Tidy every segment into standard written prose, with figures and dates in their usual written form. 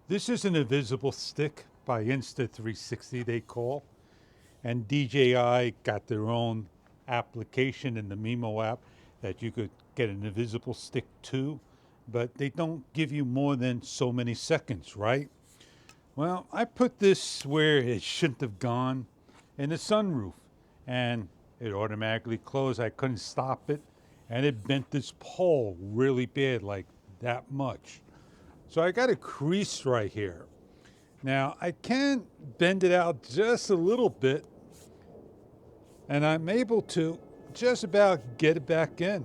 This is an invisible stick by Insta360 they call, and DJI got their own application in the Mimo app that you could get an invisible stick too, but they don't give you more than so many seconds, right? Well, I put this where it shouldn't have gone, in the sunroof, and it automatically closed. I couldn't stop it, and it bent this pole really bad, like that much. So I got a crease right here. Now I can bend it out just a little bit, and I'm able to just about get it back in.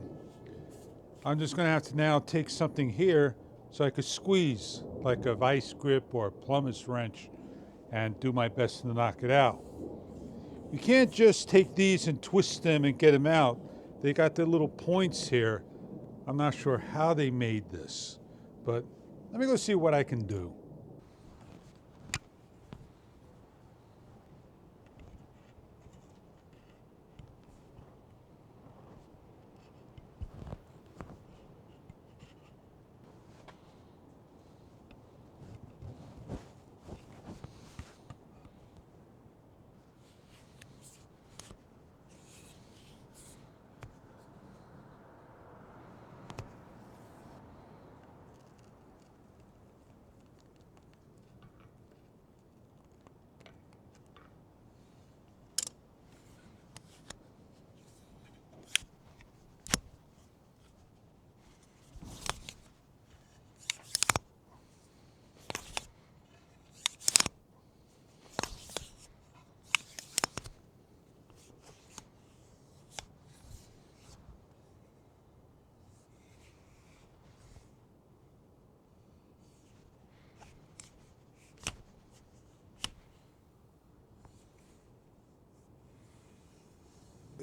I'm just gonna have to now take something here so I could squeeze like a vice grip or a plumber's wrench and do my best to knock it out. You can't just take these and twist them and get them out. They got the little points here. I'm not sure how they made this, but let me go see what I can do.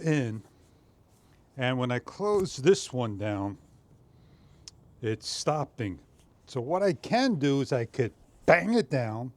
In, and when I close this one down, it's stopping. So what I can do is I could bang it down